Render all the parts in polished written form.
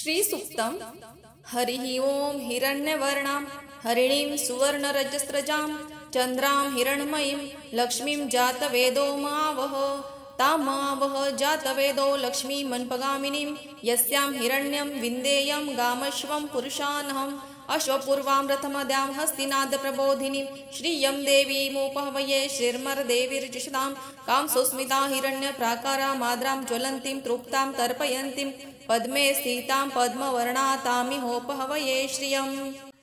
श्रीसूक्तम् हरिः ओं हिरण्यवर्णां हरिणीं सुवर्णरजस्रजां चन्द्रां हिरण्मयीं लक्ष्मीं जातवेदो मावह तामावह जातवेदो लक्ष्मीमन्पगामिनीं यस्यां हिरण्यं विन्देयं गामश्वं पुरुषानहम् अश्वपूर्वां रथमद्यां हस्तिनादप्रबोधिनीं श्रियं देवीमुपहवये श्रीर्मरदेवीर्जुषतां कांसुस्मिता हिरण्यप्राकारा माद्रां ज्वलन्तीं तृप्तां तर्पयन्तीं पद्मे स्थितां पद्मवर्णातामिहोपहवये श्रियम्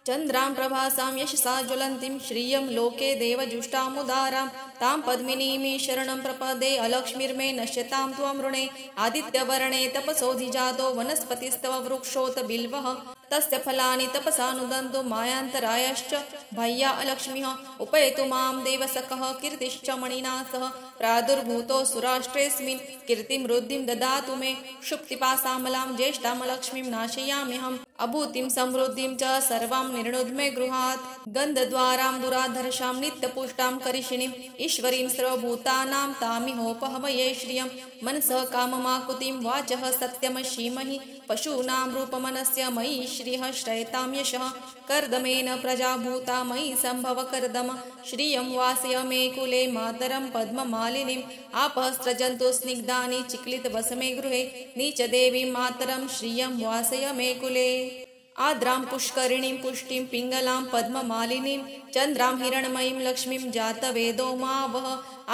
चन्द्रां प्रभासां यशसा ज्वलन्तीं श्रियं लोके देवजुष्टामुदारां तां पद्मिनीं शरणं प्रपदे अलक्ष्मीर्मे नश्यतां त्वमृणे आदित्यवर्णे तपसोऽधिजातो वनस्पतिस्तव वृक्षोत बिल्वः तस्य फलानि तपसानुदन्तु मायान्तरायश्च बाह्या अलक्ष्मीः उपैतु मां देवसखः कीर्तिश्च मणिना सह प्रादुर्भूतो सुराष्ट्रेऽस्मिन् कीर्तिं वृद्धिं ददातु मे शुक्तिपासामलां ज्येष्ठामलक्ष्मीं नाशयाम्यहम् अभूतिं समृद्धिं च सर्वां निर्णुद्मे गृहात् गन्धद्वारां दुराधर्षां नित्यपुष्टां करिषिणीम् ईश्वरीं सर्वभूतानां तामिहोपहवये श्रियं मनसः काममाकुतिं वाचः सत्यमशीमहि पशूनां रूपमनस्य मयि श्रियः श्रयतां यशः कर्दमेन प्रजाभूता मयि सम्भव कर्दम श्रियं वासय मे कुले मातरं पद्ममालिनीम् आपः स्रजन्तु स्निग्धानि चिक्लितवसमे गृहे नीचदेवीं मातरं श्रियं वासय मे कुले आद्रां पुष्करिणीं पुष्टिं पिङ्गलां पद्ममालिनीं चन्द्रां हिरण्मयीं लक्ष्मीं जातवेदो मावह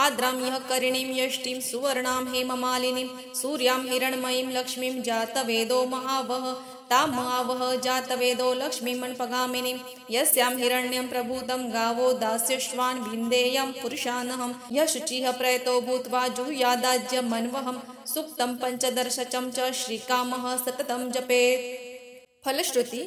आद्रां यः करिणीं यष्टिं सुवर्णां हेममालिनीं सूर्यां हिरण्मयीं लक्ष्मीं जातवेदो महावह तामावह जातवेदो लक्ष्मीमन्पगामिनीं यस्यां हिरण्यं प्रभूतं गावो दास्यश्वान् विन्देयं पुरुषानहं यः शुचिः प्रयतो भूत्वा जुहुयादाज्यमन्वहं सूक्तं पञ्चदशचं च श्रीकामः सततं जपेत्। फलश्रुति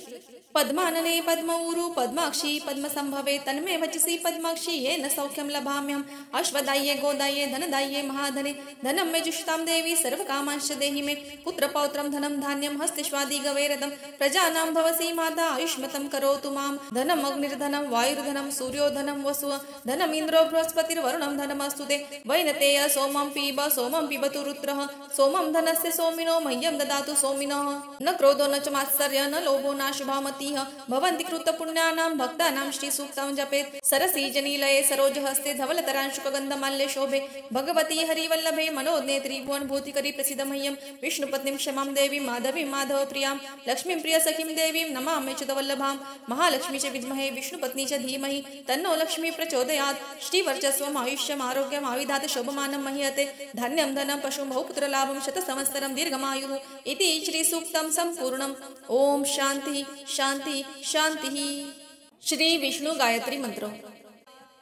पद्मानने पद्मऊरु पद्माक्षी पद्मसंभवे तन्मे वचसि पद्माक्षी येन सौख्यं लभाम्यहम् अश्वदाय्ये गोदाय्ये धनदाय्ये महाधने धनं मे जुष्टां देवी सर्वकामांश्च देहि मे पुत्रपौत्रं धनं धान्यं हस्तिष्वादिगवेरदं प्रजानां भवसि माता आयुष्मतं करोतु मां धनम् अग्निर्धनं वायुर्धनं सूर्योधनं वसुः धनमिन्द्रो बृहस्पतिर्वरुणं धनमस्तु ते वैनतेय सोमं पिबतु रुद्रः सोमं धनस्य सोमिनो मह्यं ददातु सोमिनः न क्रोधो न च मात्सर्य न लोभो नाशुभामतिः भवन्ति कृतपुण्यानां भक्तानां श्रीसूक्तं जपेत् सरसीजनीलये सरोजहस्ते धवलतरांशुकगन्धमाल्ये शोभे भगवती हरिवल्लभे मनोनेत्री भुवनभूतिकरी प्रसिद्ध मह्यं विष्णुपत्नीं क्षमां देवीं माधवीं माधवप्रियां लक्ष्मीं प्रियसखीं देवीं नमामि च्युतवल्लभां महालक्ष्मी च विद्महे विष्णुपत्नी च धीमहि तन्नो लक्ष्मी प्रचोदयात् श्रीवर्चस्वम् आयुष्यम् आरोग्यम् आविधात शोभमानं मह्यते धान्यं धनं पशुं बहुपुत्रलाभं शतसंवत्सरं दीर्घमायुः इति श्रीसूक्तं सम्पूर्णम्। ओम शांति शांति शांति। श्री विष्णु गायत्री मंत्र।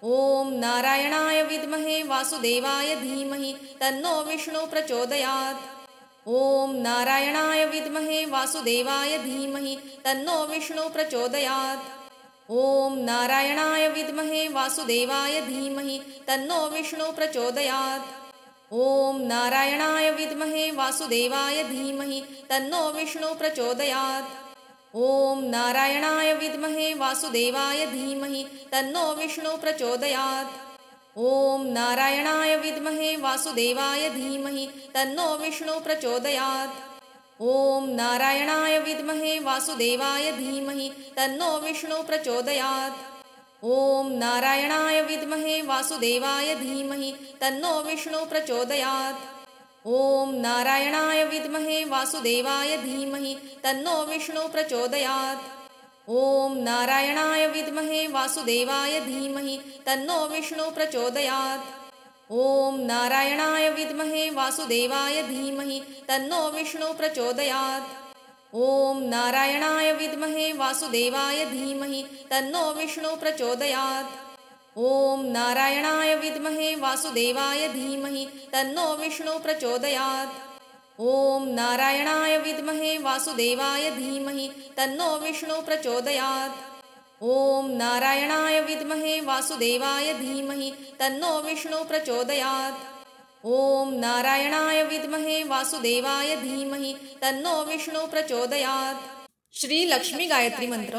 ओम नारायणाय विद्महे वासुदेवाय धीमहि तन्नो विष्णु प्रचोदयात्। ओम नारायणाय विद्महे वासुदेवाय धीमहि तन्नो विष्णु प्रचोदयात्। ओम नारायणाय विद्महे वासुदेवाय धीमहि तन्नो विष्णु प्रचोदयात्। ओम नारायणाय विद्महे वासुदेवाय धीमहि तन्नो विष्णु प्रचोदयात्। ओम नारायणाय विद्महे वासुदेवाय धीमहि तन्नो विष्णु प्रचोदयात्। ओम नारायणाय विद्महे वासुदेवाय धीमहि तन्नो विष्णु प्रचोदयात्। ओम नारायणाय विद्महे वासुदेवाय धीमहि तन्नो विष्णु प्रचोदयात्। ओम नारायणाय विद्महे वासुदेवाय धीमहि तन्नो विष्णु प्रचोदयात्। ओम नारायणाय विद्महे वासुदेवाय धीमहि तन्नो विष्णु प्रचोदयात्। ओम नारायणाय विद्महे वासुदेवाय धीमहि तन्नो विष्णु प्रचोदयात्। ओम नारायणाय विद्महे वासुदेवाय धीमहि तन्नो विष्णु प्रचोदयात्। ओम नारायणाय विद्महे वासुदेवाय धीमहि तन्नो विष्णु प्रचोदयात्। ओम नारायणाय विद्महे वासुदेवाय धीमहि तन्नो विष्णु प्रचोदयात्। ओम नारायणाय विद्महे वासुदेवाय धीमहि तन्नो विष्णु प्रचोदयात्। ओम नारायणाय विद्महे वासुदेवाय धीमहि तन्नो विष्णु प्रचोदयात्। ओम नारायणाय विद्महे वासुदेवाय धीमहि तन्नो विष्णु प्रचोदयात्। श्री लक्ष्मी गायत्री मंत्र।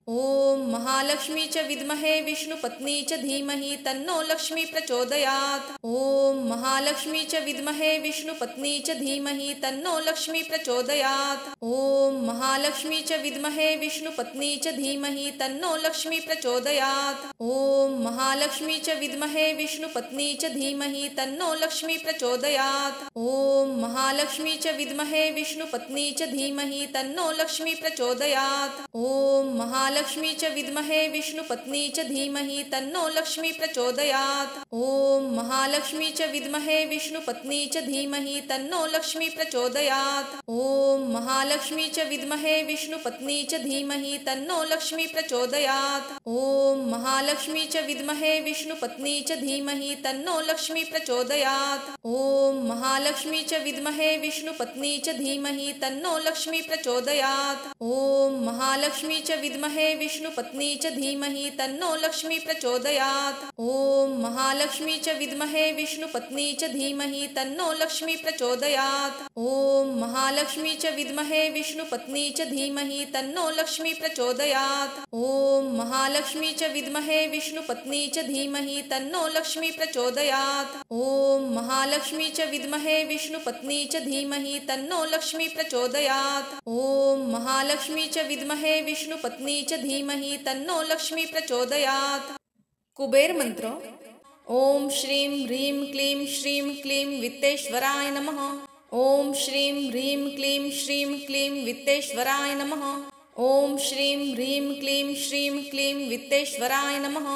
ॐ महालक्ष्मी च विद्महे विष्णुपत्नी च धीमहि तन्नो लक्ष्मी प्रचोदयात्। ॐ महालक्ष्मी च विद्महे विष्णुपत्नी च धीमहि तन्नो लक्ष्मी प्रचोदयात्। ॐ महालक्ष्मी च विद्महे विष्णुपत्नी च धीमहि तन्नो लक्ष्मी प्रचोदयात्। ॐ महालक्ष्मी च विद्महे विष्णुपत्नी च धीमहि तन्नो लक्ष्मी प्रचोदयात्। ॐ महालक्ष्मी च विद्महे विष्णुपत्नी च धीमहि तन्नो लक्ष्मी प्रचोदयात्। ॐ महालक्ष्मी च विद्महे विष्णुपत्नी च धीमहि तन्नो लक्ष्मी प्रचोदयात्। ॐ महालक्ष्मी च विद्महे विष्णुपत्नी च धीमहि तन्नो लक्ष्मी प्रचोदयात्। ॐ महालक्ष्मी च विद्महे विष्णुपत्नी च धीमहि तन्नो लक्ष्मी प्रचोदयात्। ॐ महालक्ष्मी च विद्महे विष्णुपत्नी च धीमहि तन्नो लक्ष्मी प्रचोदयात्। ॐ महालक्ष्मी च विद्महे विष्णुपत्नी च धीमहि तन्नो लक्ष्मी प्रचोदयात्। ॐ महालक्ष्मी च विद्महे विष्णुपत्नी च धीमहि तन्नो लक्ष्मी प्रचोदयात्। ॐ महालक्ष्मी च विद्महे विष्णुपत्नी च धीमहि तन्नो लक्ष्मी प्रचोदयात्। ॐ महालक्ष्मी च विद्महे विष्णुपत्नी च धीमहि तन्नो लक्ष्मी प्रचोदयात्। ॐ महालक्ष्मी च विद्महे विष्णुपत्नी च धीमहि तन्नो लक्ष्मी प्रचोदयात्। ॐ महालक्ष्मी च विद्महे विष्णुपत्नी च धीमहि तन्नो लक्ष्मी प्रचोदयात्। ॐ महालक्ष्मी च विद्महे विष्णुपत्नी च धीमहि तन्नो लक्ष्मी प्रचोदयात्। कुबेर मंत्र। ओम श्रीं ह्रीं क्लीं श्रीं क्लीं वित्तेश्वराय नमः। ओम श्रीं ह्रीं क्लीं श्रीं क्लीं वित्तेश्वराय नमः। ओम श्रीं ह्रीं क्लीं श्रीं क्लीं वित्तेश्वराय नमः।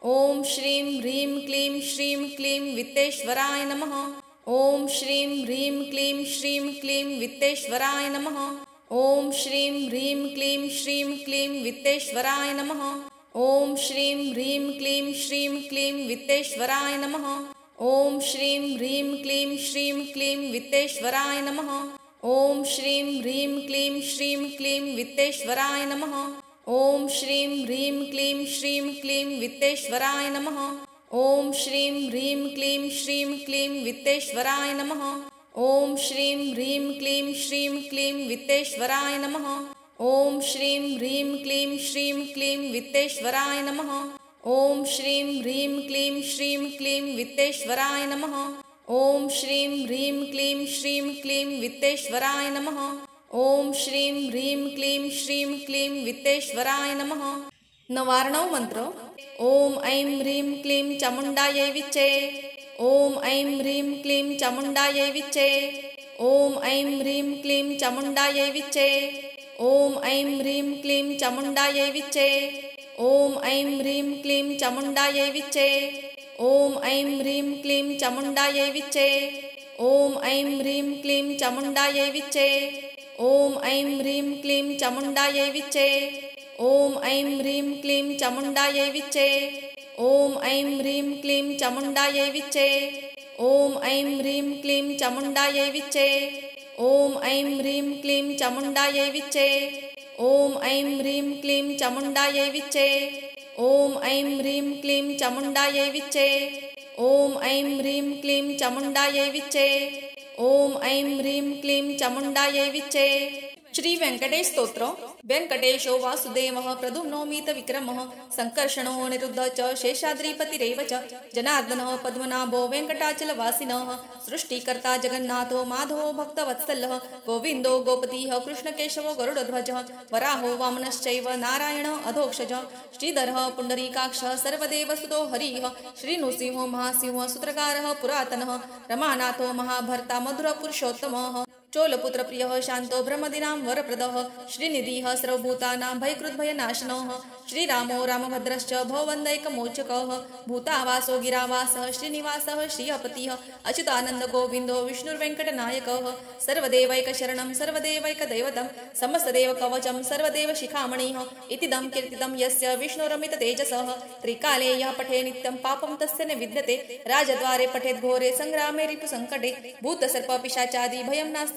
ओम श्रीं ह्रीं क्लीं श्रीं क्लीं वित्तेश्वराय नमः। ओम श्रीं ह्रीं क्लीं श्रीं क्लीं वित्तेश्वराय नमः। ओम श्रीं ह्रीं क्लीं श्रीं क्लीं वित्तेश्वराय नमः। ओम श्रीं ह्रीं क्लीं श्रीं क्लीं वित्तेश्वराय नमः। ओम श्रीं ह्रीं क्लीं श्रीं क्लीं वित्तेश्वराय नमः। ओम श्रीं ह्रीं क्लीं श्रीं क्लीं वित्तेश्वराय नमः। ओम श्रीं ह्रीं क्लीं श्रीं क्लीं वित्तेश्वराय नमः। ओम श्रीं ह्रीं क्लीं श्रीं क्लीं वित्तेश्वराय नमः। ओम श्रीं ह्रीं क्लीं श्रीं क्लीं वित्तेश्वराय नमः। ओम श्रीं ह्रीं क्लीं श्रीं क्लीं वित्तेश्वराय नमः। ओम श्रीं ह्रीं क्लीं श्रीं क्लीं वित्तेश्वराय नमः। ओम श्रीं ह्रीं क्लीं श्रीं क्लीं वित्तेश्वराय नमः। ओम श्रीं ह्रीं क्लीं श्रीं क्लीं वित्तेश्वराय नमः। नवार्णव मंत्र। ओम ऐं ह्रीं क्लीं चामुण्डायै विच्चे। ओम ऐं ह्रीं क्लीं चामुण्डायै विच्चे। ओम ऐं ह्रीं क्लीं चामुण्डायै विच्चे। ओम ऐं ह्रीं क्लीं चामुण्डायै विच्चे। ओम ऐं ह्रीं क्लीं चामुण्डायै विच्चे। ओम ऐं ह्रीं क्लीं चामुण्डायै विच्चे। ओम ऐं ह्रीं क्लीं चामुण्डायै विच्चे। ओम ऐं ह्रीं क्लीं चामुण्डायै विच्चे। ओम ऐं ह्रीं क्लीं चामुण्डायै विच्चे। ओम ऐं ह्रीं क्लीं चामुण्डायै विच्चे। ओम ऐं ह्रीं क्लीं चामुण्डायै विच्चे। ओम ऐं ह्रीं क्लीं चामुण्डायै विच्चे। ओम ऐं ह्रीं क्लीं चामुण्डायै विच्चे। ओम ऐं ह्रीं क्लीं चामुण्डायै विच्चे। ओम ऐं ह्रीं क्लीं चामुण्डायै विच्चे। ओम ऐं ह्रीं क्लीं चामुण्डायै विच्चे। श्री वेंकटेश स्तोत्र। वेंकटेशो वासुदेवः प्रद्युम्नोमित विक्रमः संकर्षणो निरुद्ध च शेषाद्रिपतिरेव च जनार्दनः पद्मनाभो वेंकटाचलवासिनः सृष्टिकर्ता जगन्नाथो माधवो भक्तवत्सलः गोविन्दो गोपतिः कृष्णकेशवो गरुडध्वजः वराहो वामनश्चैव नारायणः अधोक्षजः श्रीधरः पुण्डरीकाक्षः सर्वदेवसुतो हरिः श्रीनृसिंहो महासिंहः सूत्रकारः पुरातनः रमानाथो महाभर्ता मधुरपुरुषोत्तमः चोलपुत्रप्रियः शान्तो ब्रह्मदीनां वरप्रदः श्रीनिधिः सर्वभूतानां भयकृद्भयनाशनः श्रीरामो रामभद्रश्च भववन्दैकमोचकः भूतावासो गिरावासः श्रीनिवासः श्रीयपतिः अच्युतानन्दगोविन्दो विष्णुर्वेङ्कटनायकः सर्वदेवैकशरणं सर्वदेवैकदैवतं समस्तदेवकवचं सर्वदेवशिखामणिः इतिदं कीर्तितं यस्य विष्णुरमिततेजसः त्रिकाले यः पठे नित्यं पापं तस्य न विद्यते राजद्वारे पठेद् घोरे सङ्ग्रामे रिपुसङ्कटे भूतसर्पपिशाचादि भयं नास्ति